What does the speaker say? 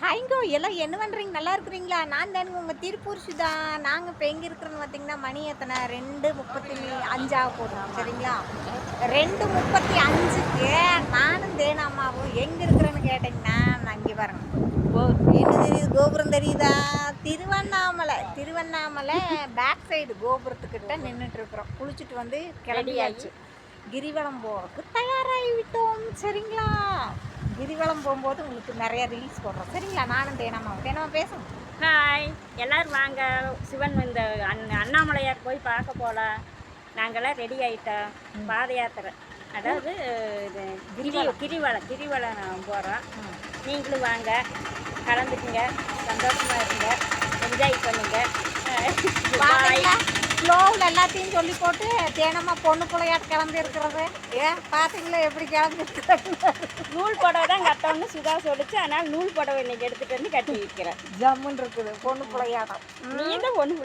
ஹைங்கோ எல்லாம் என்ன பண்ணுறீங்க? நல்லா இருக்கிறீங்களா? நான் தானுங்க உங்கள் திருப்பூர் சுதா. நாங்கள் இப்போ எங்கே இருக்கிறோன்னு பார்த்தீங்கன்னா, மணி எத்தனை 2:35 ஆக போதும். சரிங்களா? 2:35க்கு நானும் தேனாம்மாவும் எங்கே இருக்கிறேன்னு கேட்டிங்கன்னா, நான் இங்கே பாருங்க. என்ன தெரியுது? கோபுரம் தெரியுதா? திருவண்ணாமலை பேக் சைடு கோபுரத்துக்கிட்ட நின்றுட்டு இருக்கிறோம். குளிச்சுட்டு வந்து கிளம்பியாச்சு. கிரிவலம் போகிறதுக்கு தயாராகி விட்டோம். சரிங்களா? கிரிவலம் போகும்போது உங்களுக்கு நிறைய ரீல்ஸ் போடுறோம். சரிங்களா? நானும் தேனாமா பேசணும். ஹாய், எல்லோரும் வாங்க. சிவன் இந்த அண்ணாமலையார் போய் பார்க்க போகலாம். நாங்கள்லாம் ரெடி ஆகிட்டோம். பாத யாத்திரை, அதாவது இது கிரிவலம் போகிறோம். நீங்களும் வாங்க, கலந்துக்குங்க, சந்தோஷமாக இருங்க, என்ஜாய் பண்ணுங்க. ஸ்லோவில் எல்லாத்தையும் சொல்லி போட்டு தேனம்மா பொண்ணு பிள்ளையாட்டு கிளம்பி இருக்கிறது. பார்த்தீங்களா எப்படி கிளம்பி இருக்கிறாங்க? நூல் புடவை தான் கட்டணும்னு சுதா சொல்லிச்சு. அதனால் நூல் புடவை இன்னைக்கு எடுத்துகிட்டு வந்து கட்டி வைக்கிறேன். ஜம்முன்னு இருக்குது பொண்ணு பிள்ளையாட்டம். நீ தான் பொண்ணு